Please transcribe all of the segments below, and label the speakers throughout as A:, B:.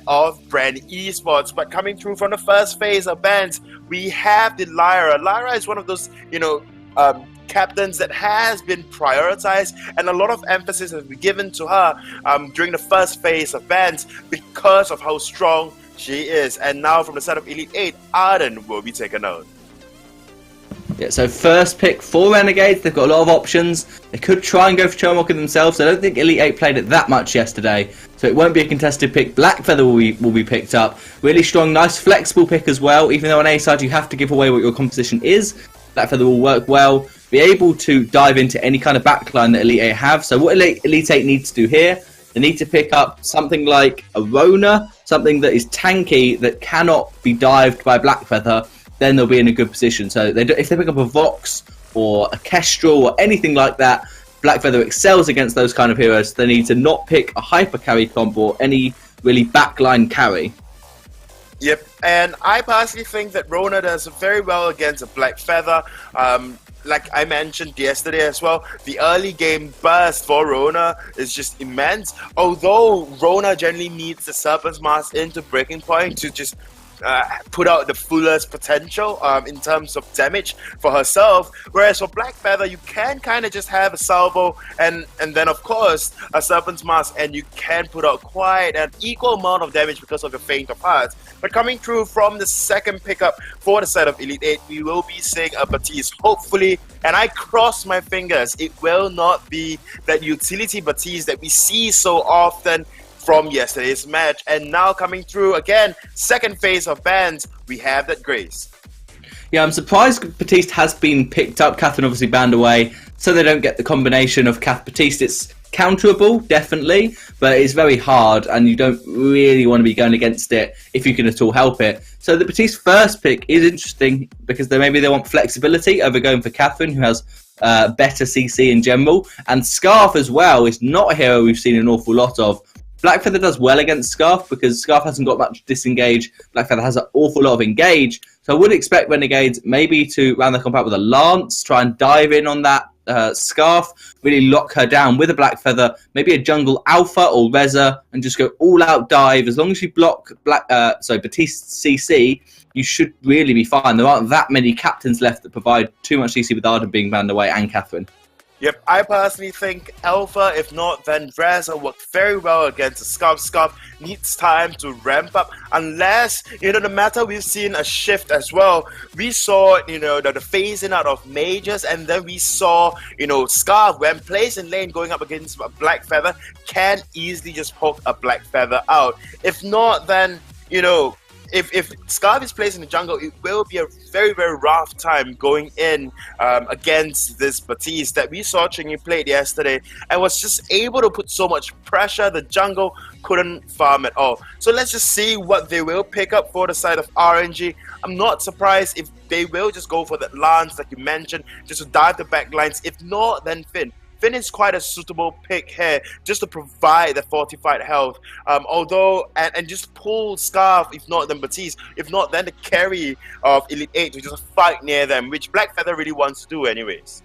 A: of Brand Esports. But coming through from the first phase of bans, we have the Lyra. Lyra is one of those, captains that has been prioritized, and a lot of emphasis has been given to her during the first phase of bans because of how strong she is. And now from the side of Elite 8, Arden will be taken out.
B: Yeah, so first pick for Renagades, they've got a lot of options. They could try and go for Chomok themselves. I don't think Elite 8 played it that much yesterday, so it won't be a contested pick. Blackfeather will be picked up. Really strong, nice, flexible pick as well. Even though on A side you have to give away what your composition is, Blackfeather will work well. Be able to dive into any kind of backline that Elite 8 have. So what Elite 8 needs to do here, they need to pick up something like a Rona, something that is tanky, that cannot be dived by Blackfeather. Then they'll be in a good position. So if they pick up a Vox or a Kestrel or anything like that, Blackfeather excels against those kind of heroes. They need to not pick a hyper carry comp or any really backline carry.
A: Yep, and I personally think that Rona does very well against a Blackfeather. Like I mentioned yesterday as well, the early game burst for Rona is just immense. Although Rona generally needs the Serpent's Mask into breaking point to just put out the fullest potential in terms of damage for herself, whereas for Blackfeather you can kind of just have a salvo and then of course a Serpent's Mask, and you can put out quite an equal amount of damage because of your Feint of Hearts. But coming through from the second pickup for the side of Elite 8, we will be seeing a Baptiste, hopefully, and I cross my fingers, it will not be that utility Baptiste that we see so often from yesterday's match. And now coming through again, second phase of bans, we have that Grace.
B: Yeah, I'm surprised Baptiste has been picked up. Catherine obviously banned away, so they don't get the combination of Cath Baptiste. It's counterable, definitely, but it's very hard, and you don't really want to be going against it if you can at all help it. So the Baptiste first pick is interesting because maybe they want flexibility over going for Catherine, who has better CC in general, and Scarf as well is not a hero we've seen an awful lot of. Blackfeather does well against Scarf because Scarf hasn't got much disengage. Blackfeather has an awful lot of engage. So I would expect Renegades maybe to round the comp out with a Lance, try and dive in on that Scarf, really lock her down with a Blackfeather, maybe a Jungle Alpha or Reza, and just go all out dive. As long as you block Baptiste CC, you should really be fine. There aren't that many captains left that provide too much CC with Arden being banned away and Catherine.
A: Yep, I personally think Alpha, if not, then Reza worked very well against the Scarf. Scarf needs time to ramp up, unless, no matter we've seen a shift as well. We saw, the phasing out of Mages, and then we saw, Scarf, when placed in lane going up against a Blackfeather, can easily just poke a Blackfeather out. If not, then, if Scarf is placed in the jungle, it will be a very, very rough time going in against this Baptiste that we saw Chingy played yesterday and was just able to put so much pressure. The jungle couldn't farm at all. So let's just see what they will pick up for the side of RNG. I'm not surprised if they will just go for that Lance like you mentioned, just to dive the backlines. If not, then Finn. Finn is quite a suitable pick here just to provide the fortified health. And just pull Scarf, if not then Baptiste, if not then the carry of Elite 8 to just fight near them, which Blackfeather really wants to do anyways.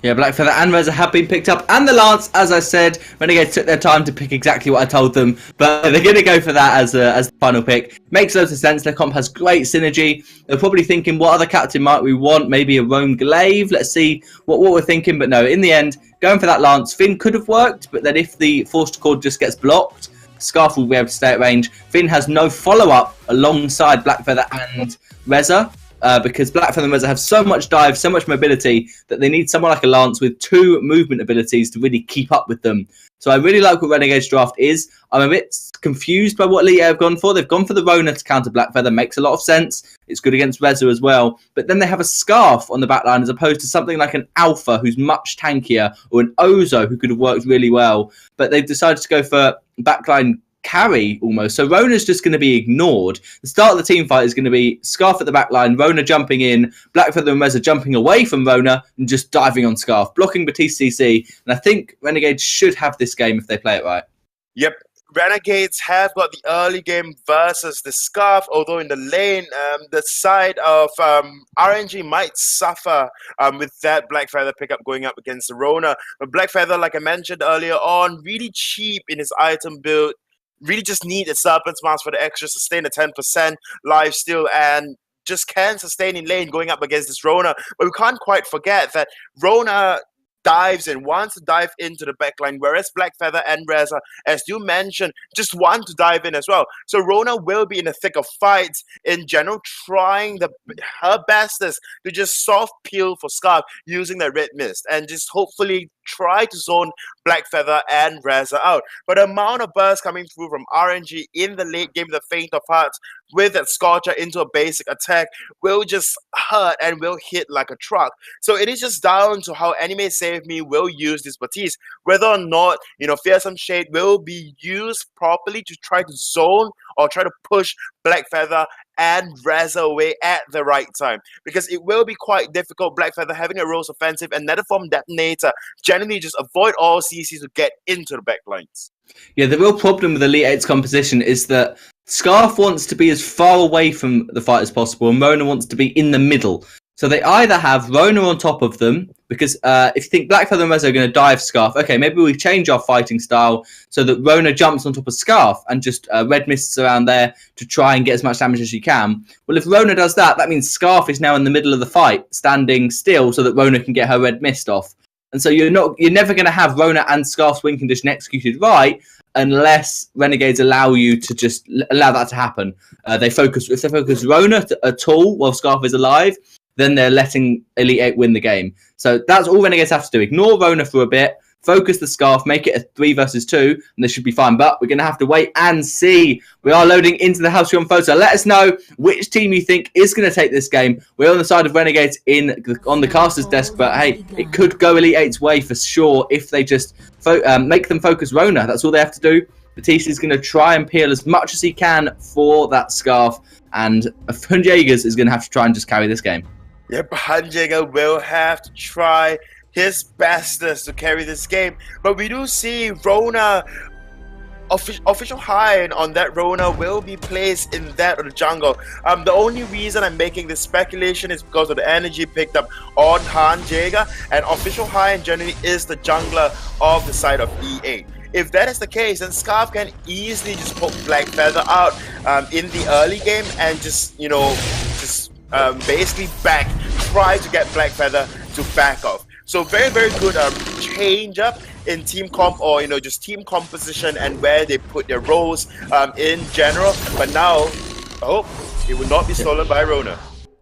B: Yeah, Blackfeather and Reza have been picked up, and the Lance, as I said, Renegades took their time to pick exactly what I told them, but they're going to go for that as the final pick. Makes loads of sense. Their comp has great synergy. They're probably thinking, what other captain might we want? Maybe a Roam Glaive. Let's see what we're thinking. But no, in the end, going for that Lance, Finn could have worked, but then if the Forced Cord just gets blocked, Scarf will be able to stay at range. Finn has no follow-up alongside Blackfeather and Reza. Because Blackfeather and Reza have so much dive, so much mobility, that they need someone like a Lance with 2 movement abilities to really keep up with them. So I really like what Renegade's draft is. I'm a bit confused by what Elite have gone for. They've gone for the Rona to counter Blackfeather. Makes a lot of sense. It's good against Reza as well. But then they have a Scarf on the backline as opposed to something like an Alpha who's much tankier, or an Ozo who could have worked really well. But they've decided to go for backline carry almost. So Rona's just going to be ignored. The start of the team fight is going to be Scarf at the back line, Rona jumping in, Blackfeather and Reza jumping away from Rona and just diving on Scarf, blocking Baptiste CC. And I think Renegades should have this game if they play it right.
A: Yep. Renegades have got the early game versus the Scarf, although in the lane, the side of RNG might suffer with that Blackfeather pickup going up against the Rona. But Blackfeather, like I mentioned earlier on, really cheap in his item build, really just need its Serpent's Mask for the extra sustain, a 10% life steal, and just can sustain in lane going up against this Rona. But we can't quite forget that Rona dives in, wants to dive into the backline, whereas Black Feather and Reza, as you mentioned, just want to dive in as well. So Rona will be in the thick of fights in general, trying her bestest to just soft peel for Scarf using the red mist and just hopefully try to zone Black Feather and Reza out. But the amount of burst coming through from RNG in the late game, the Faint of Hearts, with that Scorcher into a basic attack will just hurt and will hit like a truck. So it is just down to how Anime Save Me will use this Batiste. Whether or not, Fearsome Shade will be used properly to try to zone or try to push Black Feather and Reza away at the right time. Because it will be quite difficult, Black Feather having a Rose Offensive and Netherform Detonator. Generally just avoid all CCs to get into the backlines.
B: Yeah, the real problem with Elite 8's composition is that Scarf wants to be as far away from the fight as possible, and Rona wants to be in the middle. So they either have Rona on top of them, because if you think Black Feather and Reza are going to dive Scarf, okay, maybe we change our fighting style so that Rona jumps on top of Scarf and just red mists around there to try and get as much damage as she can. Well, if Rona does that, that means Scarf is now in the middle of the fight, standing still so that Rona can get her red mist off. And so you're never going to have Rona and Scarf's win condition executed right unless Renegades allow you to just allow that to happen. If they focus Rona at all while Scarf is alive, then they're letting Elite 8 win the game. So that's all Renegades have to do. Ignore Rona for a bit, focus the Scarf, make it a 3 versus 2, and they should be fine. But we're going to have to wait and see. We are loading into the house room photo. Let us know which team you think is going to take this game. We're on the side of Renegades on the caster's desk, but hey, it could go Elite 8's way for sure if they just make them focus Rona. That's all they have to do. Batiste is going to try and peel as much as he can for that Scarf, and Hunjagers is going to have to try and just carry this game.
A: Yep, Hunjager will have to try his bestest to carry this game. But we do see Rona, official high on that Rona will be placed in that of the jungle. The only reason I'm making this speculation is because of the energy picked up on Hunjager, and official high generally is the jungler of the side of E8. If that is the case, then Scarf can easily just poke Black Feather out in the early game and just basically try to get Black Feather to back off. So very, very good change up in team comp, or just team composition and where they put their roles in general. But now, it will not be stolen by Rona.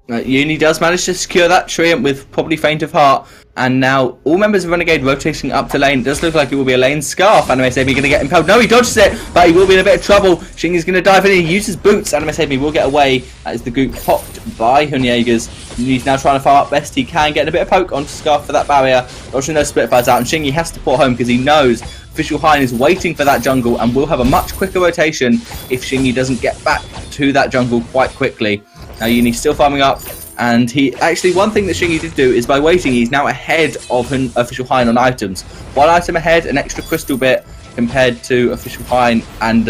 B: Uni does manage to secure that tree with probably Faint of Heart, and now all members of Renegade rotating up to lane. It does look like it will be a lane Scarf. Anime Save Me going to get impaled. No, he dodges it, but he will be in a bit of trouble. Shingy's going to dive in. He uses boots. Anime Save Me will get away. That is the goop popped by Hunjagers. He's now trying to fire up best he can, getting a bit of poke onto Scarf for that barrier. Dodging those Spitfires out, and Shingy has to port home because he knows Official Hein is waiting for that jungle and will have a much quicker rotation if Shingy doesn't get back to that jungle quite quickly. Now Uni's still farming up, and he actually, one thing that Shingy did do is by waiting, he's now ahead of Official Hein on items. One item ahead, an extra crystal bit compared to Official Hein, and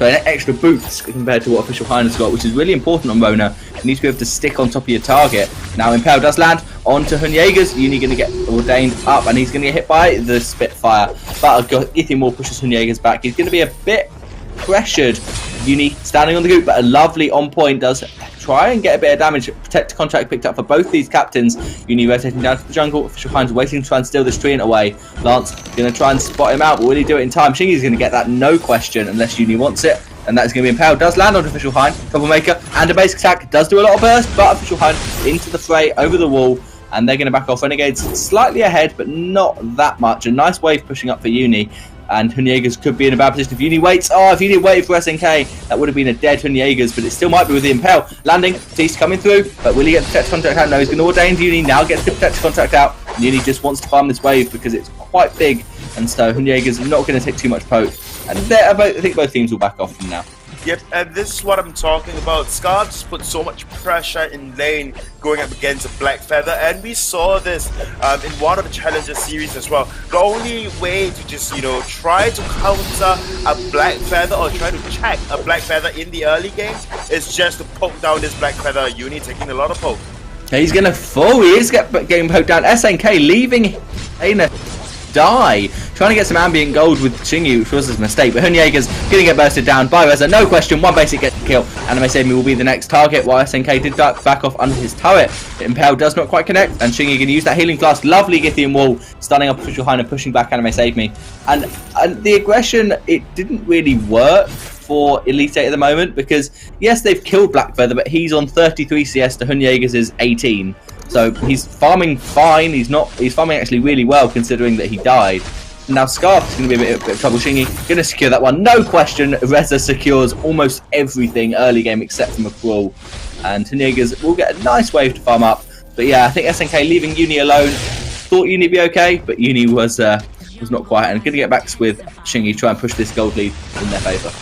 B: extra boots compared to what Official Hein has got, which is really important on Rona. You need to be able to stick on top of your target. Now Impale does land onto Hunjagers. Uni going to get ordained up, and he's going to get hit by the Spitfire. But Githimor pushes Hunjagers back. He's going to be a bit pressured. Uni standing on the goop, but a lovely on point does try and get a bit of damage. Protect contract picked up for both these captains. Uni rotating down to the jungle. Official Hein's waiting to try and steal this tree away. Lance going to try and spot him out, but will he do it in time? Shingy's going to get that, no question, unless Uni wants it. And that is going to be impaled. Does land on Official Hein. Troublemaker and a basic attack. Does do a lot of burst, but Official Hein into the fray over the wall. And they're going to back off. Renegades slightly ahead, but not that much. A nice wave pushing up for Uni. And Hunjagers could be in a bad position if Uni waits. Oh, if Uni waited for SNK, that would have been a dead Hunjagers, but it still might be with the Impale. Landing, Batiste coming through, but will he get the protect contract out? No, he's going to ordain Uni, now gets the protect contract out. And Uni just wants to farm this wave because it's quite big, and so Hunjagers are not going to take too much poke. And I think both teams will back off from now.
A: Yep, and this is what I'm talking about. Scar just put so much pressure in lane going up against a Black Feather, and we saw this in one of the Challenger series as well. The only way to just, try to counter a Black Feather or try to check a Black Feather in the early game is just to poke down this Black Feather. Uni taking a lot of poke.
B: He's going to fall. He is getting poked down. SNK leaving Aina die. Trying to get some ambient gold with Shingy, which was a mistake, but Renagades going to get bursted down by Reza. No question, one basic get the kill. Anime Save Me will be the next target, while SNK did back off under his turret. Impale does not quite connect, and Shingy going to use that healing flask. Lovely Githian wall, stunning up Official Hine and pushing back Anime Save Me. And the aggression, it didn't really work for Elite 8 at the moment, because yes, they've killed Black Feather, but he's on 33 CS to Renagades' 18. So he's farming fine. He's farming actually really well, considering that he died. Now Scarf is going to be a bit of trouble. Shingy going to secure that one, no question. Reza secures almost everything early game except from a crawl, and Renagades will get a nice wave to farm up. But yeah, I think SNK leaving Uni alone. Thought Uni would be okay, but Uni was not quite, and going to get back with Shingy, try and push this gold lead in their favour.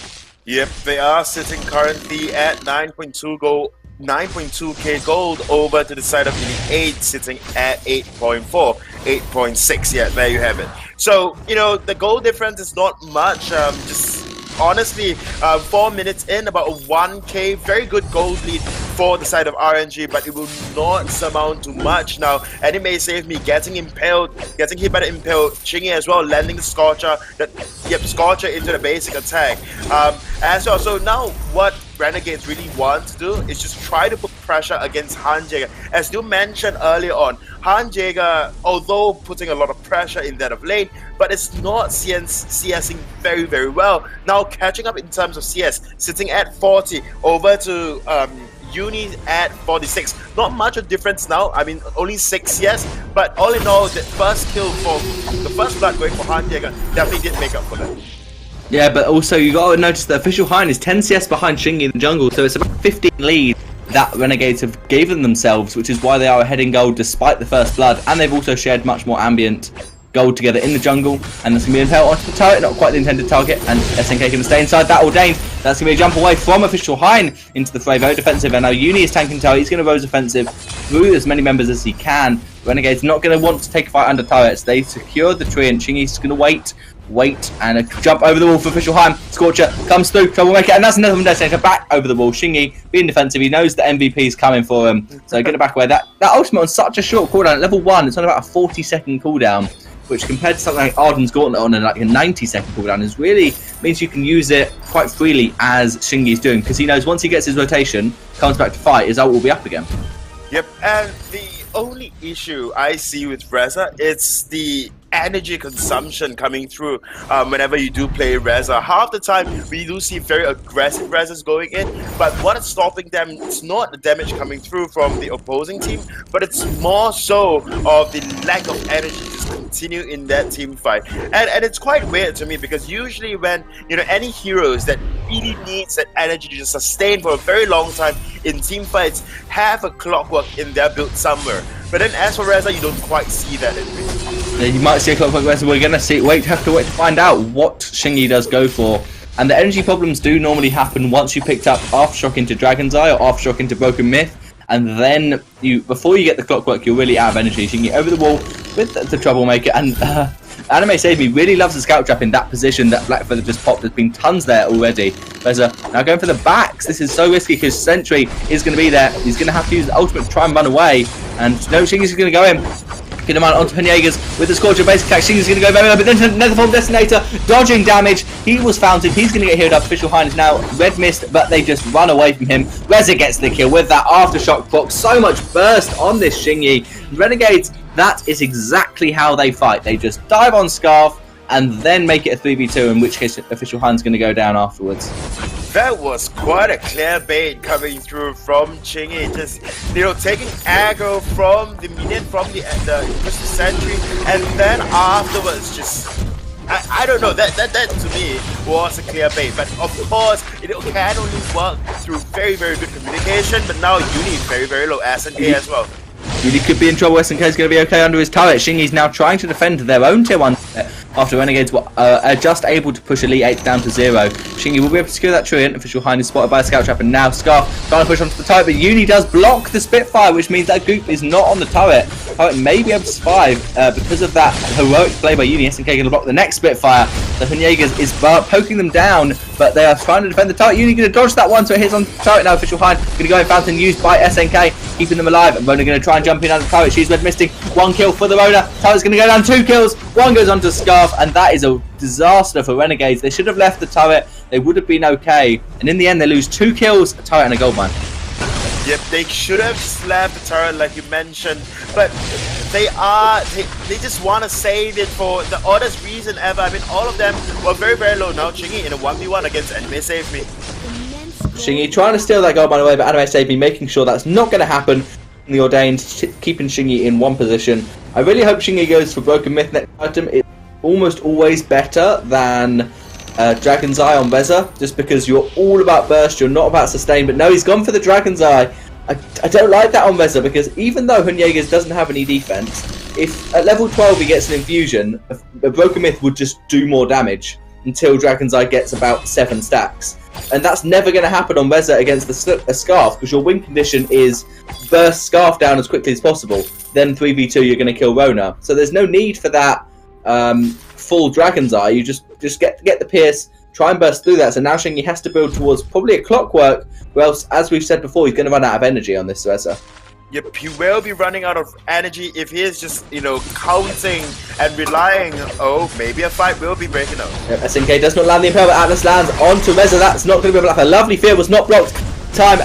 A: Yep, they are sitting currently at 9.2k gold over to the side of Elite 8, sitting at 8.4, 8.6. Yeah, there you have it. So, you know, the goal difference is not much. Just honestly, 4 minutes in, about a 1k, very good gold lead for the side of RNG, but it will not amount to much. Now, Anime Save Me getting impaled, getting hit by the impale, Chingy as well, landing the Scorcher, Scorcher into the basic attack. As well, so now what Renagades really want to do is just try to put pressure against Hanjäger. As you mentioned earlier on, Hanjäger, although putting a lot of pressure in that of lane, but it's not CSing very, very well. Now catching up in terms of CS, sitting at 40 over to Uni at 46. Not much of difference now. I mean, only 6 CS, but all in all, the first kill for the first blood going for Hanjäger definitely did make up for that.
B: Yeah, but also you got to notice that Official Hine is 10 CS behind Shingy in the jungle, so it's about 15 lead that Renagades have given themselves, which is why they are ahead in gold despite the first blood, and they've also shared much more ambient gold together in the jungle, and that's going to be impaled onto the turret, not quite the intended target, and SNK going to stay inside that ordained. That's going to be a jump away from Official Hine into the fray, very defensive, and now Uni is tanking turret. He's going to rose offensive through as many members as he can. Renegades not going to want to take a fight under turrets. They secure the tree, and Shingy's going to wait, and a jump over the wall for Official Hine. Scorcher comes through, Troublemaker, and that's another from Destinator back over the wall. Shingy being defensive, he knows the MVP is coming for him, so get it back away. That ultimate on such a short cooldown at level 1, it's on about a 40-second cooldown, which compared to something like Arden's Gauntlet on like a 90-second cooldown is really means you can use it quite freely, as Shingy's doing, because he knows once he gets his rotation, comes back to fight, his ult will be up again.
A: Yep, and the only issue I see with Reza, it's the energy consumption coming through whenever you do play Reza. Half the time we do see very aggressive Rezas going in, but what is stopping them, it's not the damage coming through from the opposing team, but it's more so of the lack of energy just continue in that team fight. And it's quite weird to me, because usually when, you know, any heroes that really needs that energy to just sustain for a very long time in team fights have a clockwork in their build somewhere. But then as for Reza, you don't quite see that in me.
B: Yeah, you might see a clockwork Reza. We're gonna see. Have to wait to find out what Shingy does go for. And the energy problems do normally happen once you picked up Aftershock into Dragon's Eye or Aftershock into Broken Myth, and then before you get the clockwork, you're really out of energy. Shingy over the wall with the Troublemaker, and Anime Save Me really loves the scout trap in that position that Black Feather just popped. There's been tons there already. Reza now going for the backs. This is so risky because Sentry is going to be there. He's going to have to use the ultimate to try and run away. And no, Shingy's going to go in. Get him out onto Renagades with the Scorcher basic attack. Shingy's going to go very low, but then Netherform Destinator dodging damage. He was founted. He's going to get healed up. Official Hine is now red mist, but they just run away from him. Reza gets the kill with that Aftershock box. So much burst on this Shingy. Renegades, that is exactly how they fight. They just dive on Scarf and then make it a 3v2, in which case Official Hine's going to go down afterwards.
A: That was quite a clear bait coming through from Chingy, just, you know, taking aggro from the minion, from the Crystal Sentry, and then afterwards just, I don't know, that to me was a clear bait. But of course, it can only work through very, very good communication, but now Uni is very, very low, SNK as well.
B: Really could be in trouble. SNK is going to be okay under his turret. Shingy's now trying to defend their own tier 1. after Renegades were just able to push Elite 8 down to 0. Shingy will be able to secure that Treant. Official Hind is spotted by a scout trap, and now Scarf trying to push onto the turret, but Uni does block the Spitfire, which means that Goop is not on the turret. Turret may be able to survive because of that heroic play by Uni. SNK going to block the next Spitfire. The Renagades is poking them down, but they are trying to defend the turret. Uni going to dodge that one, so it hits on the turret now. Official Hind going to go in fountain used by SNK, keeping them alive. And Rona going to try and jump in on the turret. She's red misting. 1 kill for the Rona. Turret's going to go down, 2 kills. 1 goes onto Scarf, and that is a disaster for Renegades. They should have left the turret. They would have been okay. And in the end, they lose 2 kills, a turret and a gold mine.
A: Yep, they should have slapped the turret like you mentioned, but they just want to save it for the oddest reason ever. I mean, all of them were very, very low. Now Chingy in a 1v1 against Anime Save Me.
B: Shingy trying to steal that gold mine away, but Anime Save Me making sure that's not going to happen. The Ordained keeping Shingy in one position. I really hope Shingy goes for Broken Myth next item. It's almost always better than Dragon's Eye on Vezza, just because you're all about burst, you're not about sustain. But no, he's gone for the Dragon's Eye. I don't like that on Vezza, because even though Renagades doesn't have any defense, if at level 12 he gets an infusion, a Broken Myth would just do more damage until Dragon's Eye gets about 7 stacks. And that's never going to happen on Vezza against a Scarf, because your win condition is burst Scarf down as quickly as possible. Then 3v2 you're going to kill Rona. So there's no need for that full Dragon's Eye. You just get the Pierce, try and burst through that. So now Shingy has to build towards probably a Clockwork, or else, as we've said before, he's going to run out of energy on this Vezza.
A: Yep, he will be running out of energy if he is just, counting and relying. Oh, maybe a fight will be breaking out.
B: Yep, SNK does not land the Impel, but Atlas lands onto Vezza. That's not going to be blocked. A lovely fear was not blocked time,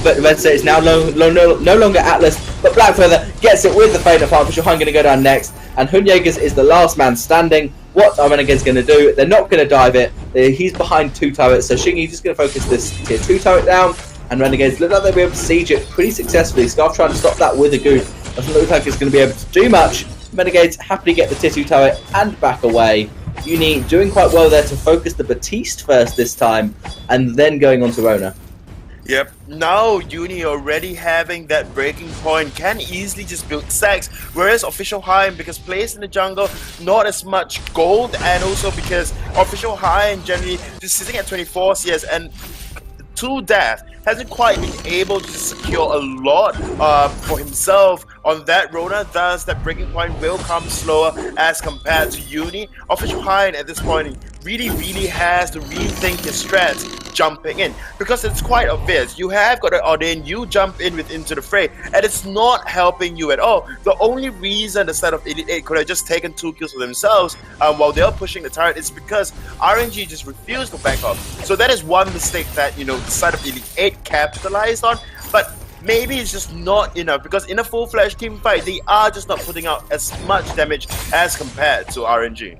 B: but Vezza is now no longer Atlas, but Blackfeather gets it with the Fate of Heart. Official Hind going to go down next, and Hunyagas is the last man standing. What are Renegades going to do? They're not going to dive it. He's behind 2 turrets, so Shingy's just going to focus this tier 2 turret down. And Renegades look like they'll be able to siege it pretty successfully. Scarf trying to stop that with a Goop. Doesn't look like it's going to be able to do much. Renegades happily get the tier 2 turret and back away. Uni doing quite well there to focus the Batiste first this time, and then going on to Rona.
A: Yep, now Uni already having that breaking point can easily just build stacks, whereas Official Hind, because placed in the jungle, not as much gold, and also because Official Hind generally just sitting at 24 CS and to death hasn't quite been able to secure a lot for himself on that Rona. Thus that breaking point will come slower as compared to Uni. Official Hind at this point really has to rethink his strats jumping in, because it's quite obvious. You have got an Ordain, you jump in into the fray, and it's not helping you at all. The only reason the side of Elite 8 could have just taken 2 kills for themselves while they're pushing the turret is because RNG just refused to back off. So that is one mistake that the side of Elite 8 capitalized on, but maybe it's just not enough, because in a full-fledged team fight they are just not putting out as much damage as compared to RNG.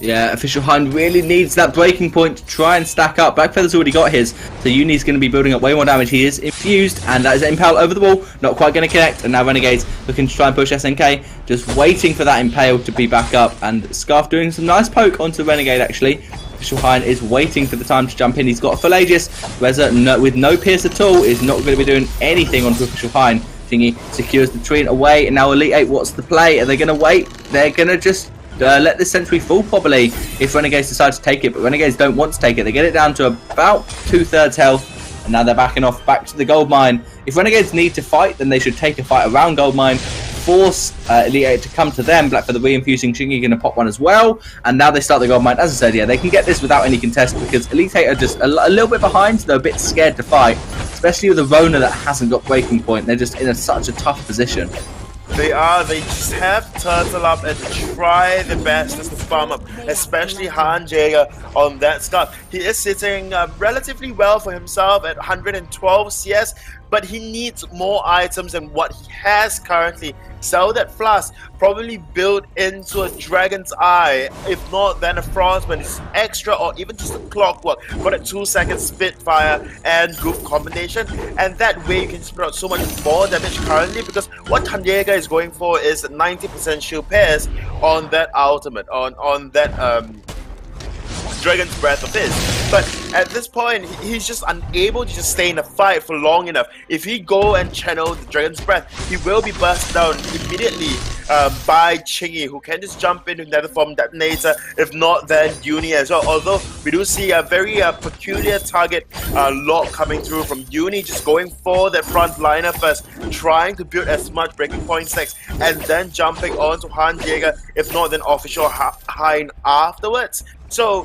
B: Yeah, Official Hind really needs that breaking point to try and stack up. Blackfeather's already got his, so Uni's going to be building up way more damage. He is infused, and that is Impale over the wall, not quite going to connect. And now Renegades looking to try and push SNK, just waiting for that Impale to be back up. And Scarf doing some nice poke onto Renegade actually. Official Hind is waiting for the time to jump in. He's got a full Aegis. Reza, with no Pierce at all, is not going to be doing anything onto Official Hind. Thingy secures the Treant away, and now Elite 8, what's the play? Are they going to wait? They're going to just let this Sentry fall probably if Renegades decide to take it, but Renegades don't want to take it. They get it down to about 2/3 health, and now they're backing off back to the gold mine. If Renegades need to fight, then they should take a fight around gold mine, force Elite 8 to come to them. Blackfeather reinfusing, Shingy going to pop one as well, and now they start the gold mine. As I said, yeah, they can get this without any contest, because Elite 8 are just a little bit behind, so they're a bit scared to fight, especially with a Rona that hasn't got breaking point. They're just in such a tough position.
A: They just have to turtle up and try the best just to farm up, especially Han Jaeger on that Scarf. He is sitting relatively well for himself at 112 CS, but he needs more items than what he has currently. Sell that Flask, probably build into a Dragon's Eye. If not, then a Frostman is extra, or even just a Clockwork for a 2-second Spitfire and Group combination. And that way you can spread out so much more damage currently, because what Tanyega is going for is 90% shield pairs on that ultimate, on that Dragon's Breath of his. But at this point, he's just unable to just stay in the fight for long enough. If he go and channel the Dragon's Breath, he will be burst down immediately by Chingy, who can just jump into Nether Form Detonator, if not then Uni as well. Although we do see a very peculiar target lock coming through from Uni, just going for the front liner first, trying to build as much breaking point stacks, and then jumping onto Hanjäger, if not then official Hein afterwards. So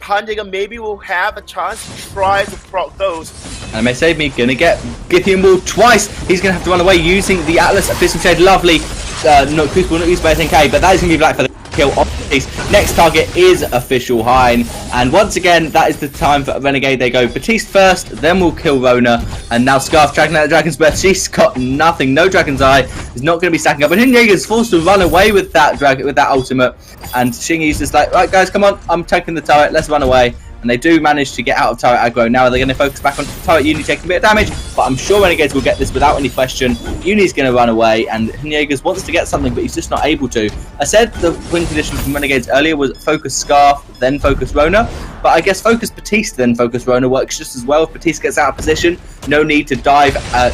A: Hanjäger maybe will have a chance to try to proc those.
B: And may save me, gonna get Githian Wall twice. He's gonna have to run away using the Atlas Fist Shade. Lovely. Not Crucible, not used by SNK, but that is gonna be black for the kill of the piece. Next target is official Hein. And once again, that is the time for Renegade. They go Batiste first, then we'll kill Rona. And now Scarf tracking out the Dragon's Breath. She's got nothing, no Dragon's Eye. Is not gonna be stacking up. But Renegade is forced to run away with that ultimate. And Shingy's just like, right guys, come on, I'm taking the turret, let's run away. And they do manage to get out of turret aggro. Now they're going to focus back on turret Uni taking a bit of damage, but I'm sure Renegades will get this without any question. Uni's going to run away, and Renegades wants to get something, but he's just not able to. I said the win condition from Renegades earlier was focus Scarf, then focus Rona, but I guess focus Batiste, then focus Rona works just as well. If Batiste gets out of position, no need to dive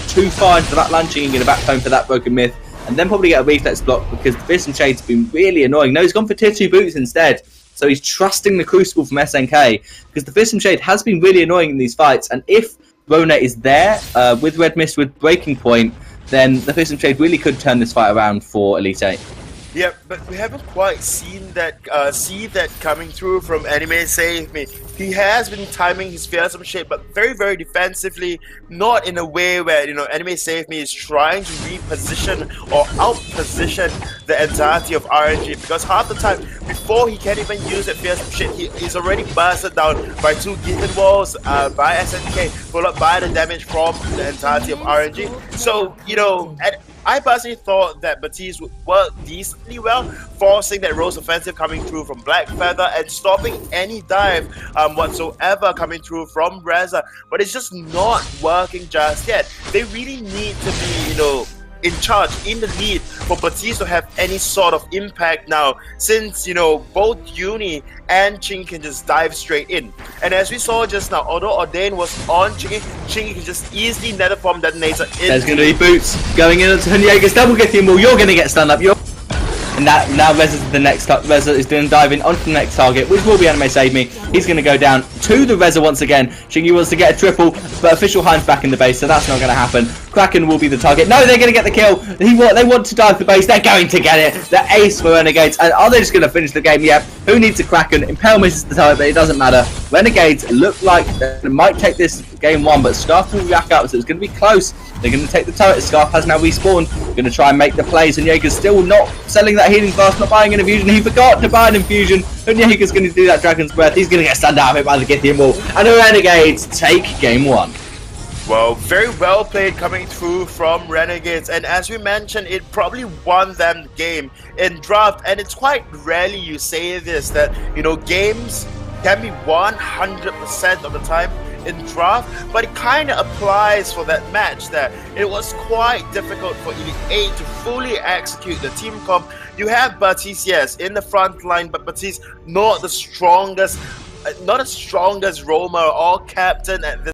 B: too far into that launching and get a backbone for that Broken Myth, and then probably get a reflex block because the Fist and Shade's been really annoying. No, he's gone for tier 2 boots instead. So he's trusting the Crucible from SNK because the Fist and Shade has been really annoying in these fights. And if Rona is there with Red Mist with Breaking Point, then the Fist and Shade really could turn this fight around for Elite 8.
A: Yeah, but we haven't quite seen that coming through from Anime Save Me. He has been timing his fearsome shape, but very, very defensively, not in a way where, Anime Save Me is trying to reposition or outposition the entirety of RNG, because half the time, before he can even use that fearsome shape, he is already bursted down by 2 Githian Walls by SNK, followed by the damage from the entirety of RNG. So, I personally thought that Batiste would work decently well, forcing that Rose offensive coming through from Black Feather and stopping any dive whatsoever coming through from Reza, but it's just not working just yet. They really need to be, in charge, in the lead, for Batiste to have any sort of impact now, since, both Uni and Chingy can just dive straight in. And as we saw just now, although Ordain was on Chingy, Chingy can just easily Nether Form Detonator in. There's
B: going to be boots going in onto Renegades. Double Githian Wall, you're going to get stunned up. And now Reza is doing diving onto the next target, which will be Anime Save Me. He's going to go down to the Reza once again. Shingy wants to get a triple, but official Hein's back in the base, so that's not going to happen. Kraken will be the target. No, they're going to get the kill. They want to dive the base. They're going to get it. The ace for Renegades. And are they just going to finish the game? Yep. Who needs a Kraken? Impale misses the target, but it doesn't matter. Renegades look like they might take this game 1, but Scarf will rack up, so it's going to be close. They're going to take the turret. Scarf has now respawned. Going to try and make the plays. And Jaeger's still not selling that healing fast, not buying an infusion. He forgot to buy an infusion. And Jaeger's going to do that Dragon's Breath. He's going to get stunned out of it by the Githian Wall. And the Renegades take game 1.
A: Well, very well played coming through from Renegades, and as we mentioned, it probably won them the game in draft. And it's quite rarely you say this, that games can be 100% of the time in draft, but it kind of applies for that match there. It was quite difficult for Elite 8 to fully execute the team comp. You have Batiste, yes, in the front line, but Batiste not the strongest roamer or captain at this